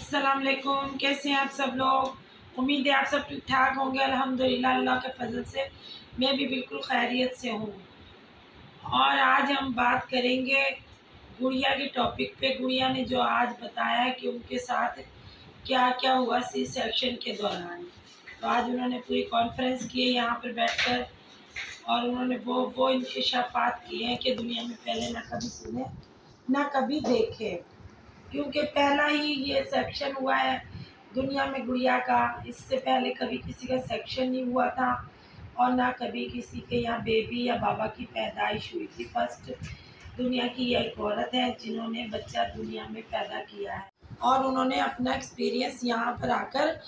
अस्सलाम वालेकुम। कैसे हैं आप सब लोग। उम्मीद है आप सब ठीक ठाक होंगे। अल्हम्दुलिल्लाह अल्लाह के फजल से मैं भी बिल्कुल खैरियत से हूँ। और आज हम बात करेंगे गुड़िया के टॉपिक पे। गुड़िया ने जो आज बताया है कि उनके साथ क्या क्या हुआ सी सेक्शन के दौरान। तो आज उन्होंने पूरी कॉन्फ्रेंस की है यहाँ पर बैठकर, और उन्होंने वो इंकशाफात किए हैं कि दुनिया में पहले ना कभी सुने ना कभी देखे, क्योंकि पहला ही ये सेक्शन हुआ है दुनिया में गुड़िया का। इससे पहले कभी किसी का सेक्शन नहीं हुआ था, और ना कभी किसी के यहाँ बेबी या बाबा की पैदाइश हुई थी। फर्स्ट दुनिया की ये एक औरत है जिन्होंने बच्चा दुनिया में पैदा किया है, और उन्होंने अपना एक्सपीरियंस यहाँ पर आकर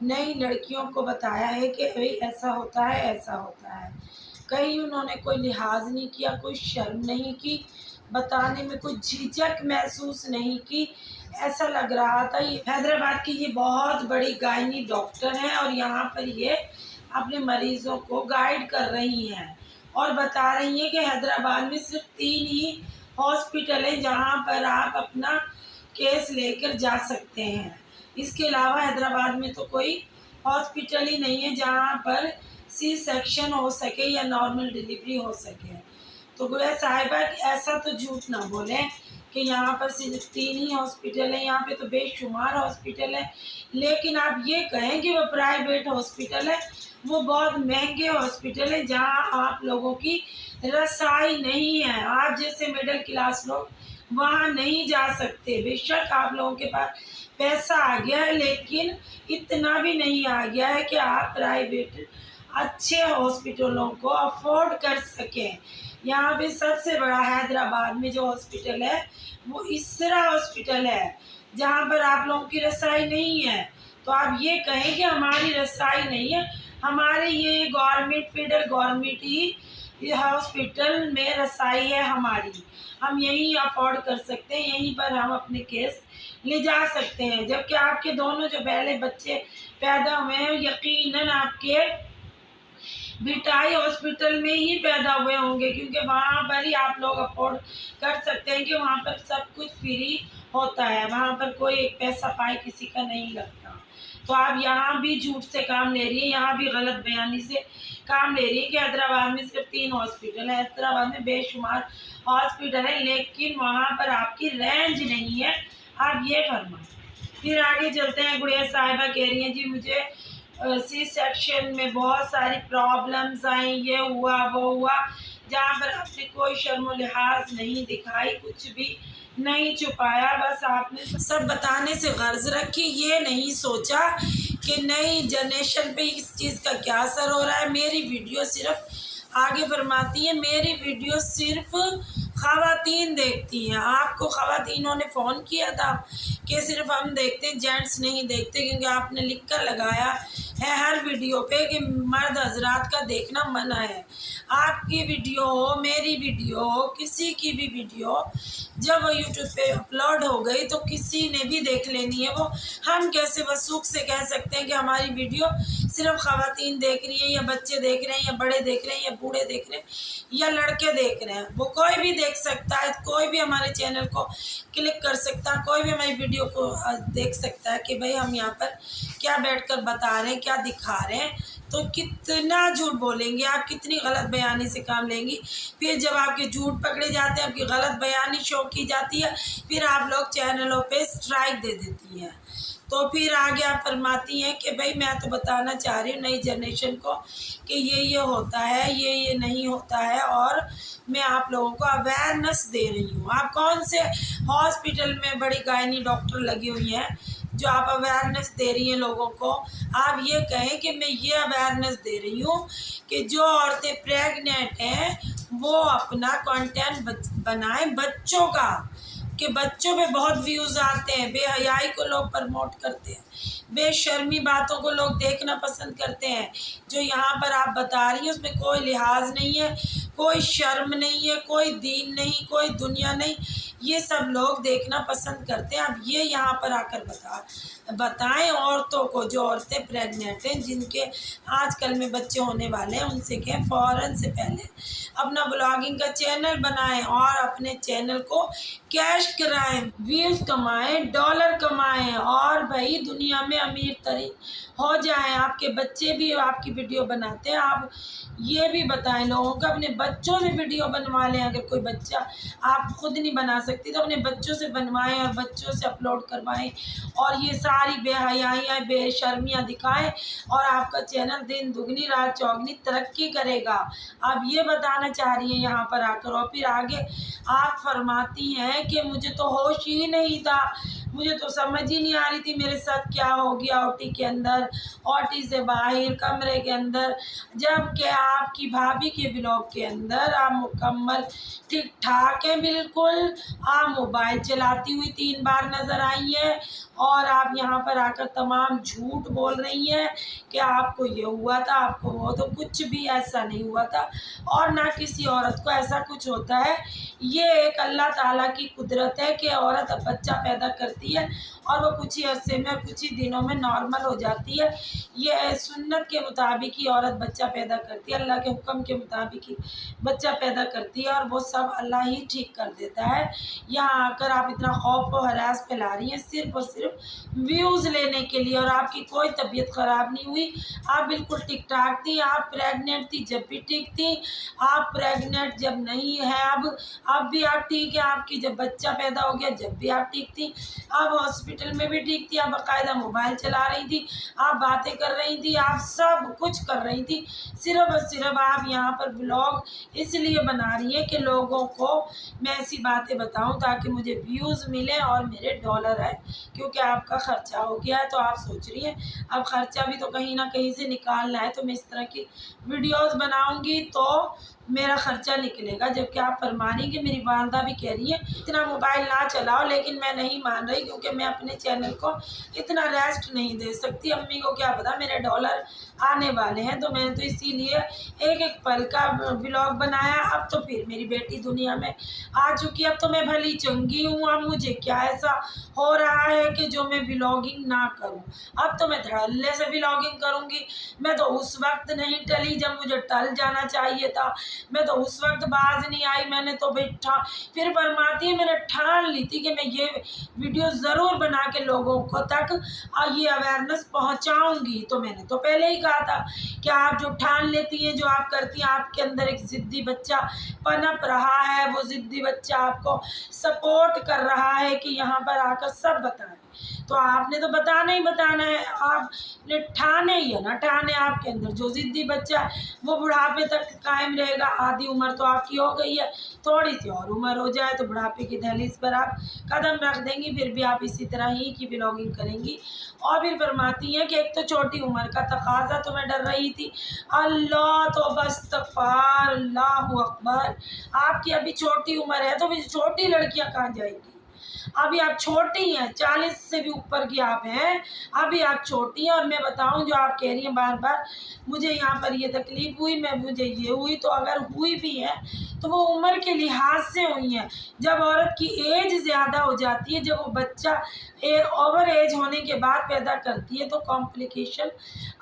नई लड़कियों को बताया है कि भाई ऐसा होता है, ऐसा होता है। कहीं उन्होंने कोई लिहाज नहीं किया, कोई शर्म नहीं की, बताने में कोई झिझक महसूस नहीं की। ऐसा लग रहा था ये हैदराबाद की ये बहुत बड़ी गायनी डॉक्टर हैं, और यहाँ पर ये अपने मरीज़ों को गाइड कर रही हैं और बता रही हैं कि हैदराबाद में सिर्फ 3 ही हॉस्पिटल हैं जहाँ पर आप अपना केस लेकर जा सकते हैं। इसके अलावा हैदराबाद में तो कोई हॉस्पिटल ही नहीं है जहाँ पर सी सेक्शन हो सके या नॉर्मल डिलीवरी हो सके। तो गुड़िया साहिबा ऐसा तो झूठ ना बोले कि यहाँ पर सिर्फ 3 ही हॉस्पिटल है। यहाँ पे तो बेशुमार हॉस्पिटल है, लेकिन आप ये कहें कि वो प्राइवेट हॉस्पिटल है, वो बहुत महंगे हॉस्पिटल है जहाँ आप लोगों की रसाई नहीं है। आप जैसे मिडिल क्लास लोग वहाँ नहीं जा सकते। बेशक आप लोगों के पास पैसा आ गया है, लेकिन इतना भी नहीं आ गया है कि आप प्राइवेट अच्छे हॉस्पिटलों को अफोर्ड कर सकें। यहाँ पे सबसे बड़ा हैदराबाद में जो हॉस्पिटल है वो इसरा हॉस्पिटल है, जहाँ पर आप लोगों की रसाई नहीं है। तो आप ये कहें कि हमारी रसाई नहीं है, हमारे ये गवर्नमेंट फेडरल गवर्नमेंट ही हॉस्पिटल में रसाई है हमारी, हम यहीं अफोर्ड कर सकते हैं, यहीं पर हम अपने केस ले जा सकते हैं। जबकि आपके दोनों जो पहले बच्चे पैदा हुए हैं यकीनन आपके बिटाई हॉस्पिटल में ही पैदा हुए होंगे, क्योंकि वहाँ पर ही आप लोग अफोर्ड कर सकते हैं कि वहाँ पर सब कुछ फ्री होता है, वहाँ पर कोई एक पैसा पाई किसी का नहीं लगता। तो आप यहाँ भी झूठ से काम ले रही है, यहाँ भी गलत बयानी से काम ले रही है कि हैदराबाद में सिर्फ 3 हॉस्पिटल है। हैदराबाद में बेशुमार हॉस्पिटल है, लेकिन वहाँ पर आपकी रेंज नहीं है। आप ये फरमाएं। फिर आगे चलते हैं। गुड़िया साहिबा कह रही हैं जी मुझे सी सेक्शन में बहुत सारी प्रॉब्लम्स आई, ये हुआ वो हुआ, जहाँ पर आपने कोई शर्म लिहाज नहीं दिखाई, कुछ भी नहीं छुपाया, बस आपने सब बताने से गर्ज रखी। ये नहीं सोचा कि नई जनरेशन पे इस चीज़ का क्या असर हो रहा है। मेरी वीडियो सिर्फ आगे फरमाती है, मेरी वीडियो सिर्फ ख़वातीन देखती हैं। आपको ख़वातीनों ने फ़ोन किया था कि सिर्फ हम देखते हैं, जेंट्स नहीं देखते, क्योंकि आपने लिख कर लगाया है हर वीडियो पे कि मर्द हजरात का देखना मना है। आपकी वीडियो हो, मेरी वीडियो हो, किसी की भी वीडियो जब वो यूट्यूब पे अपलोड हो गई तो किसी ने भी देख लेनी है। वो हम कैसे वसूख से कह सकते हैं कि हमारी वीडियो सिर्फ ख़वातीन देख रही हैं, या बच्चे देख रहे हैं, या बड़े देख रहे हैं, या बूढ़े देख रहे हैं, या लड़के देख रहे हैं। वो कोई भी देख सकता है, कोई भी हमारे चैनल को क्लिक कर सकता है, कोई भी हमारी वीडियो को देख सकता है कि भाई हम यहाँ पर क्या बैठकर बता रहे हैं, क्या दिखा रहे हैं। तो कितना झूठ बोलेंगे आप, कितनी गलत बयानी से काम लेंगी। फिर जब आपके झूठ पकड़े जाते हैं, आपकी गलत बयानी शो की जाती है, फिर आप लोग चैनलों पे स्ट्राइक दे देती हैं। तो फिर आगे आप फरमाती हैं कि भाई मैं तो बताना चाह रही हूँ नई जनरेशन को कि ये होता है, ये नहीं होता है, और मैं आप लोगों को अवेयरनेस दे रही हूँ। आप कौन से हॉस्पिटल में बड़ी गायनी डॉक्टर लगी हुई हैं जो आप अवेयरनेस दे रही हैं लोगों को। आप ये कहें कि मैं ये अवेयरनेस दे रही हूँ कि जो औरतें प्रेग्नेंट हैं वो अपना कंटेंट बनाएं बच्चों का, कि बच्चों पे बहुत व्यूज़ आते हैं, बेहयाई को लोग प्रमोट करते हैं, बेशर्मी बातों को लोग देखना पसंद करते हैं। जो यहाँ पर आप बता रही हैं उसमें कोई लिहाज नहीं है, कोई शर्म नहीं है, कोई दीन नहीं, कोई दुनिया नहीं, ये सब लोग देखना पसंद करते हैं। आप ये यहाँ पर आकर बताएं औरतों को, जो औरतें प्रेग्नेंट हैं, जिनके आजकल में बच्चे होने वाले हैं, उनसे कहें फ़ौरन से पहले अपना ब्लॉगिंग का चैनल बनाएं और अपने चैनल को कैश कराएं, व्यूज़ कमाएं, डॉलर कमाएं, और भाई दुनिया में अमीर तरीन हो जाएं, आपके बच्चे भी आपकी वीडियो बनाते हैं, आप ये भी बताएं लोगों को, अपने बच्चों से वीडियो बनवा लें। अगर कोई बच्चा, आप खुद नहीं बना सकती तो अपने बच्चों से बनवाएं और बच्चों से अपलोड करवाएं और ये सारी बेहयाइयाँ बेशर्मियाँ दिखाएं और आपका चैनल दिन दुगनी रात चौगनी तरक्की करेगा। आप ये बताना चाह रही हैं यहाँ पर आकर, और फिर आगे आप फरमाती हैं कि मुझे तो होश ही नहीं था, मुझे तो समझ ही नहीं आ रही थी मेरे साथ क्या हो गया ओटी के अंदर, ओटी से बाहर कमरे के अंदर, जबकि आपकी भाभी के ब्लॉग के अंदर आप मुकम्मल ठीक ठाक हैं बिल्कुल। आप मोबाइल चलाती हुई 3 बार नज़र आई हैं और आप यहाँ पर आकर तमाम झूठ बोल रही हैं कि आपको ये हुआ था, आपको वो, तो कुछ भी ऐसा नहीं हुआ था और ना किसी औरत को ऐसा कुछ होता है। ये एक अल्लाह ताला की कुदरत है कि औरत अब बच्चा पैदा करती है और वो कुछ ही अरसे में, कुछ ही दिनों में नॉर्मल हो जाती है। ये सुन्नत के मुताबिक ही औरत बच्चा पैदा करती है, अल्लाह के हुक्म के मुताबिक ही बच्चा पैदा करती है और वो सब अल्लाह ही ठीक कर देता है। यहाँ आकर आप इतना खौफ व हरास फैला रही हैं सिर्फ और सिर्फ व्यूज़ लेने के लिए, और आपकी कोई तबीयत ख़राब नहीं हुई, आप बिल्कुल ठीक ठाक थी। आप प्रेग्नेंट थी जब भी ठीक थी, आप प्रेग्नेंट जब नहीं है अब भी आप ठीक है, आपकी जब बच्चा पैदा हो गया जब भी आप ठीक थी, आप हॉस्पिटल में भी ठीक थी, आप बाकायदा मोबाइल चला रही थी, आप बातें कर रही थी, आप सब कुछ कर रही थी। सिर्फ और सिर्फ आप यहाँ पर ब्लॉग इसलिए बना रही हैं कि लोगों को मैं ऐसी बातें बताऊं ताकि मुझे व्यूज़ मिले और मेरे डॉलर आए, क्योंकि आपका ख़र्चा हो गया है। तो आप सोच रही हैं अब ख़र्चा भी तो कहीं ना कहीं से निकालना है, तो मैं इस तरह की वीडियोज़ बनाऊँगी तो मेरा ख़र्चा निकलेगा। जबकि आप फरमा रही कि मेरी वालदा भी कह रही है इतना मोबाइल ना चलाओ, लेकिन मैं नहीं मान रही क्योंकि मैं अपने चैनल को इतना रेस्ट नहीं दे सकती। अम्मी को क्या पता मेरे डॉलर आने वाले हैं, तो मैंने तो इसीलिए एक एक पल का व्लॉग बनाया। अब तो फिर मेरी बेटी दुनिया में आ चुकी है, अब तो मैं भली चंगी हूँ। अब मुझे क्या ऐसा हो रहा है कि जो मैं व्लॉगिंग ना करूँ? अब तो मैं धड़ल्ले से व्लॉगिंग करूँगी। मैं तो उस वक्त नहीं टली जब मुझे टल जाना चाहिए था, मैं तो उस वक्त बाज नहीं आई। मैंने तो बैठा, फिर फरमाती है मैंने ठान ली थी कि मैं ये वीडियो ज़रूर बना के लोगों को तक ये अवेयरनेस पहुंचाऊंगी। तो मैंने तो पहले ही कहा था कि आप जो ठान लेती हैं, जो आप करती हैं, आपके अंदर एक ज़िद्दी बच्चा पनप रहा है, वो ज़िद्दी बच्चा आपको सपोर्ट कर रहा है कि यहाँ पर आकर सब बताएं। तो आपने तो बताना ही बताना है, आपने ठाने ही है ना, ठाने। आपके अंदर जो ज़िद्दी बच्चा वो बुढ़ापे तक कायम रहेगा। आधी उम्र तो आपकी हो गई है, थोड़ी सी और उम्र हो जाए तो बुढ़ापे की दहलीज पर आप कदम रख देंगी, फिर भी आप इसी तरह ही की व्लॉगिंग करेंगी। और फिर फरमाती हैं कि एक तो छोटी उम्र का तकाजा, तो मैं डर रही थी। अल्लाह तो बस्तगफार, अल्लाहु अकबर। आपकी अभी छोटी उम्र है तो फिर छोटी लड़कियां कहाँ जाएंगी? अभी आप छोटी हैं, 40 से भी ऊपर की आप हैं, अभी आप छोटी हैं। और मैं बताऊं जो आप कह रही हैं बार बार मुझे यहाँ पर ये तकलीफ़ हुई, मुझे ये हुई, तो अगर हुई भी है तो वो उम्र के लिहाज से हुई हैं। जब औरत की एज ज़्यादा हो जाती है, जब वो बच्चा ओवर एज होने के बाद पैदा करती है, तो कॉम्प्लिकेशन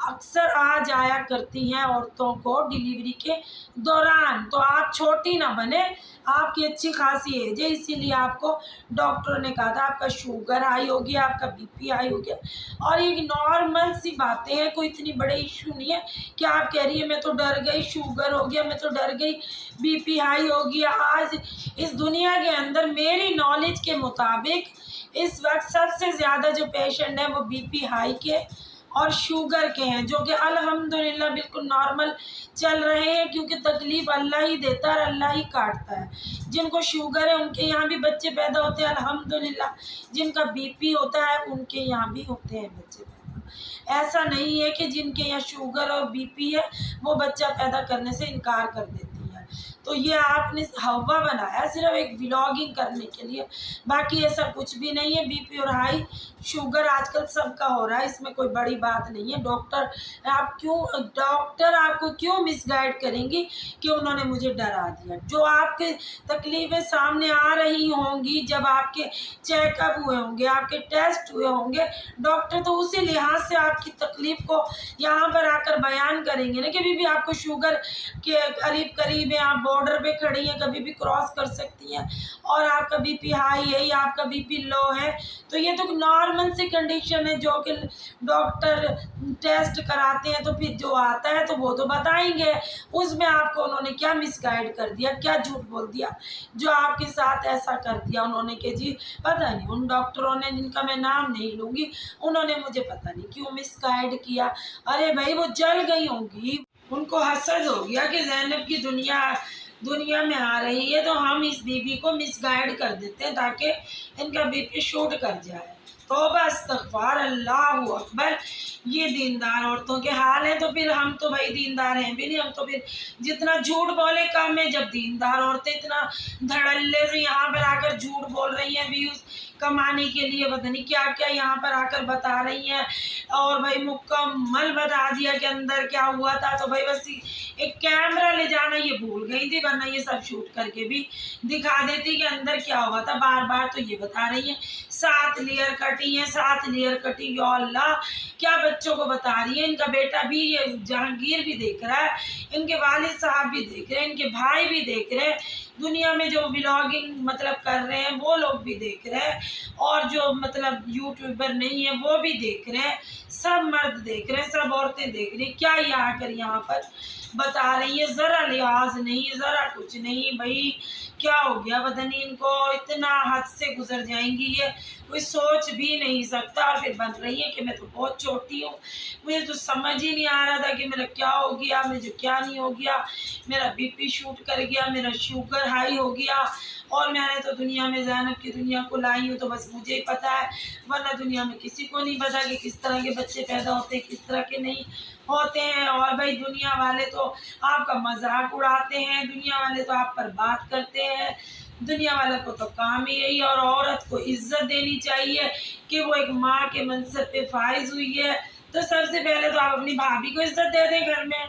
अक्सर आ जाया करती हैं औरतों को डिलीवरी के दौरान। तो आप छोटी ना बने, आपकी अच्छी खासी एज है, इसीलिए आपको डॉक्टर ने कहा था आपका शुगर हाई हो गया, आपका बीपी हाई हो गया। और ये नॉर्मल सी बातें हैं, कोई इतनी बड़े इशू नहीं है कि आप कह रही है मैं तो डर गई, शुगर हो गया, मैं तो डर गई, बीपी हाई हो गया। आज इस दुनिया के अंदर मेरी नॉलेज के मुताबिक इस वक्त सबसे ज़्यादा जो पेशेंट हैं वो बीपी हाई के और शुगर के हैं, जो कि अल्हम्दुलिल्लाह बिल्कुल नॉर्मल चल रहे हैं, क्योंकि तकलीफ़ अल्लाह ही देता है, अल्लाह ही काटता है। जिनको शुगर है उनके यहाँ भी बच्चे पैदा होते हैं अल्हम्दुलिल्लाह, जिनका बीपी होता है उनके यहाँ भी होते हैं बच्चे पैदा। ऐसा नहीं है कि जिनके यहाँ शुगर और बीपी है वो बच्चा पैदा करने से इनकार कर देती है। तो ये आपने हवा बनाया सिर्फ एक व्लॉगिंग करने के लिए, बाकी ऐसा कुछ भी नहीं है। बीपी और हाई शुगर आजकल सबका हो रहा है, इसमें कोई बड़ी बात नहीं है। डॉक्टर आपको क्यों मिसगाइड करेंगी कि उन्होंने मुझे डरा दिया? जो आपके तकलीफ़ें सामने आ रही होंगी, जब आपके चेकअप हुए होंगे, आपके टेस्ट हुए होंगे, डॉक्टर तो उसी लिहाज से आपकी तकलीफ़ को यहाँ पर आकर बयान करेंगे ना कि बीबी आपको शुगर के करीब करीब है, आप बॉर्डर पे खड़ी हैं, कभी भी क्रॉस कर सकती हैं, और आपका बीपी हाई है या आपका बीपी लो है, तो ये तो नॉर्मल सी कंडीशन है जो कि डॉक्टर टेस्ट कराते हैं, तो फिर जो आता है तो वो तो बताएंगे। उसमें आपको उन्होंने क्या मिसगाइड कर दिया, क्या झूठ बोल दिया जो आपके साथ ऐसा कर दिया उन्होंने कि जी पता नहीं उन डॉक्टरों ने, जिनका मैं नाम नहीं लूँगी, उन्होंने मुझे पता नहीं क्यों मिसगाइड किया। अरे भाई वो जल गई होंगी, उनको हसद हो गया कि ज़ैनब की दुनिया में आ रही है, तो हम इस बीबी को मिसगाइड कर देते हैं ताकि इनका बीपी शूट कर जाए। तौबा इस्तग़फ़ार, अल्लाहु अकबर। ये दीनदार औरतों के हाल है। तो फिर हम तो भाई दीनदार हैं भी नहीं, हम तो फिर जितना झूठ बोले कम है। जब दीनदार औरतें इतना धड़ल्ले से यहाँ पर आकर झूठ बोल रही हैं व्यूज़ कमाने के लिए, पता नहीं क्या क्या यहाँ पर आकर बता रही हैं, और भाई मुकम्मल बता दिया कि अंदर क्या हुआ था। तो भाई बस एक कैमरा ले जाना ये भूल गई थी, वरना ये सब शूट करके भी दिखा देती कि अंदर क्या हुआ था। बार बार तो ये बता रही हैं 7 लेयर कटी हैं, 7 लेयर कटी। या अल्लाह, क्या बच्चों को बता रही है। इनका बेटा भी, ये जहांगीर भी देख रहा है, इनके वालिद साहब भी देख रहे हैं, इनके भाई भी देख रहे हैं, दुनिया में जो व्लॉगिंग मतलब कर रहे हैं वो लोग भी देख रहे हैं, और जो मतलब यूट्यूबर नहीं है वो भी देख रहे हैं, सब मर्द देख रहे हैं, सब औरतें देख रही हैं। क्या ये आकर यहाँ पर बता रही है, ज़रा लिहाज नहीं, ज़रा कुछ नहीं। भाई क्या हो गया, पता नहीं इनको, इतना हद से गुजर जाएंगी ये, कोई सोच भी नहीं सकता। और फिर बन रही है कि मैं तो बहुत छोटी हूँ, मुझे तो समझ ही नहीं आ रहा था कि मेरा क्या हो गया, मुझे क्या नहीं हो गया, मेरा बीपी शूट कर गया, मेरा शुगर हाई हो गया, और मैंने तो दुनिया में ज़ैनब की दुनिया को लाई हूँ, तो बस मुझे ही पता है, वरना दुनिया में किसी को नहीं पता कि किस तरह के बच्चे पैदा होते हैं, किस तरह के नहीं होते हैं। और भाई दुनिया वाले तो आपका मजाक उड़ाते हैं, दुनिया वाले तो आप पर बात करते हैं, दुनिया वाले को तो काम ही यही। और औरत को इज्जत देनी चाहिए कि वो एक माँ के मनसब पे फाइज हुई है, तो सबसे पहले तो आप अपनी भाभी को इज्जत दे दें घर में,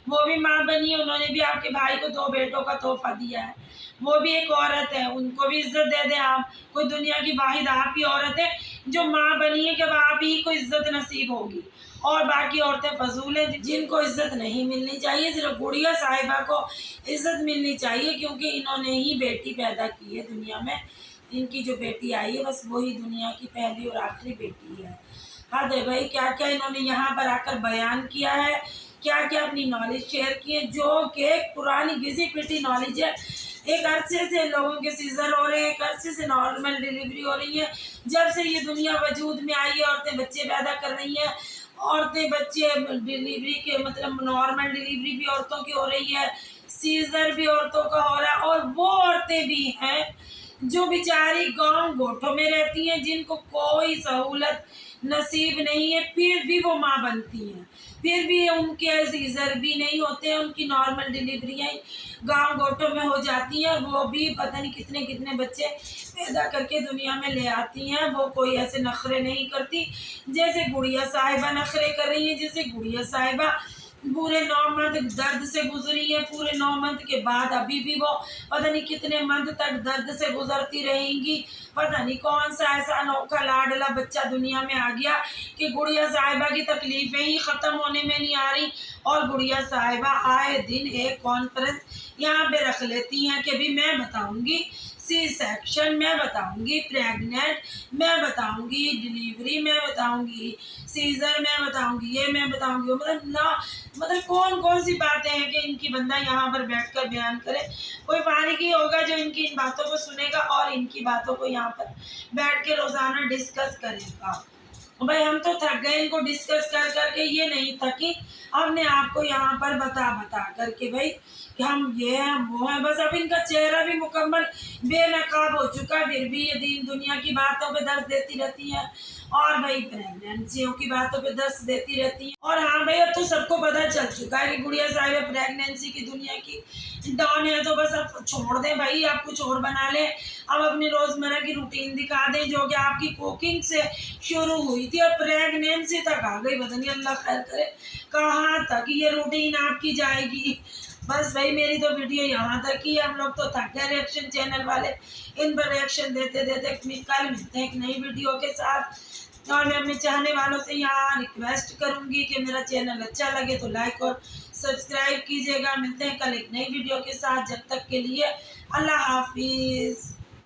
वो भी माँ बनी है, उन्होंने भी आपके भाई को 2 बेटों का तोहफा दिया है, वो भी एक औरत है, उनको भी इज्जत दे दें आप। कोई दुनिया की वाहिद आप ही औरत है जो माँ बनी है कि आप ही को इज्जत नसीब होगी, और बाकी औरतें फजूल हैं जिनको इज्जत नहीं मिलनी चाहिए। सिर्फ गुड़िया साहिबा को इज्जत मिलनी चाहिए, क्योंकि इन्होंने ही बेटी पैदा की है दुनिया में, इनकी जो बेटी आई है बस वही दुनिया की पहली और आखिरी बेटी है। हाँ दे भाई, क्या क्या इन्होंने यहाँ पर आकर बयान किया है, क्या क्या अपनी नॉलेज शेयर की है, जो कि एक पुरानी घिसी पिटी नॉलेज है। एक अरसे से लोगों के सीजर हो रहे हैं, एक अरसे से नॉर्मल डिलीवरी हो रही है, जब से ये दुनिया वजूद में आई है औरतें बच्चे पैदा कर रही हैं, औरतें बच्चे डिलीवरी के मतलब नॉर्मल डिलीवरी भी औरतों की हो रही है, सीजर भी औरतों का हो रहा है। और वो औरतें भी हैं जो बेचारी गांव गोठों में रहती हैं, जिनको कोई सहूलत नसीब नहीं है, फिर भी वो माँ बनती हैं, फिर भी उनके सीजर भी नहीं होते हैं, उनकी नॉर्मल डिलीवरियाँ गांव गोठों में हो जाती हैं, वो भी पता नहीं कितने कितने बच्चे पैदा करके दुनिया में ले आती हैं। वो कोई ऐसे नखरे नहीं करती जैसे गुड़िया साहिबा नखरे कर रही है। जैसे गुड़िया साहिबा पूरे 9 मंथ दर्द से गुजरी है, पूरे 9 मंथ के बाद अभी भी वो पता नहीं कितने मंथ तक दर्द से गुजरती रहेंगी। पता नहीं कौन सा ऐसा अनोखा लाडला बच्चा दुनिया में आ गया कि गुड़िया साहिबा की तकलीफ़ें ही ख़त्म होने में नहीं आ रही। और गुड़िया साहिबा आए दिन एक कॉन्फ्रेंस यहाँ पे रख लेती हैं कि भी मैं बताऊँगी सी सेक्शन, मैं बताऊंगी प्रेग्नेंट, मैं बताऊंगी डिलीवरी, मैं बताऊंगी सीजर, मैं बताऊंगी ये, मैं बताऊंगी वो। मतलब कौन कौन सी बातें हैं कि इनकी बंदा यहाँ पर बैठकर बयान करे। कोई फारिग ही होगा जो इनकी इन बातों को सुनेगा और इनकी बातों को यहाँ पर बैठ के रोज़ाना डिस्कस करेगा। भाई हम तो थक गए इनको डिस्कस कर करके, ये नहीं थकी, हमने आपको यहाँ पर बता करके भाई कि हम ये हैं हम वो हैं। बस अब इनका चेहरा भी मुकम्मल बेनकाब हो चुका, फिर भी ये दीन दुनिया की बातों पे दर्द देती रहती हैं, और भाई प्रेगनेंसियों की बातों पे दर्द देती रहती हैं। और हाँ भाई, अब तो सबको पता चल चुका है कि गुड़िया साहिबा प्रेगनेंसी की दुनिया की डॉन है, तो बस अब छोड़ दें भाई, आप कुछ और बना लें। अब अपनी रोज़मर्रा की रूटीन दिखा दें जो कि आपकी कुकिंग से शुरू हुई थी और प्रेगनेंसी तक आ गई। पता नहीं अल्लाह खैर करे कहाँ तक ये रूटीन आपकी जाएगी। बस भाई मेरी तो वीडियो यहाँ तक ही है। हम लोग तो थक गए रिएक्शन चैनल वाले इन पर रिएक्शन देते देते। कल मिलते हैं एक नई वीडियो के साथ। और मैं अपने चाहने वालों से यहाँ रिक्वेस्ट करूँगी कि मेरा चैनल अच्छा लगे तो लाइक और सब्सक्राइब कीजिएगा। मिलते हैं कल एक नई वीडियो के साथ, जब तक के लिए अल्लाह हाफिज़।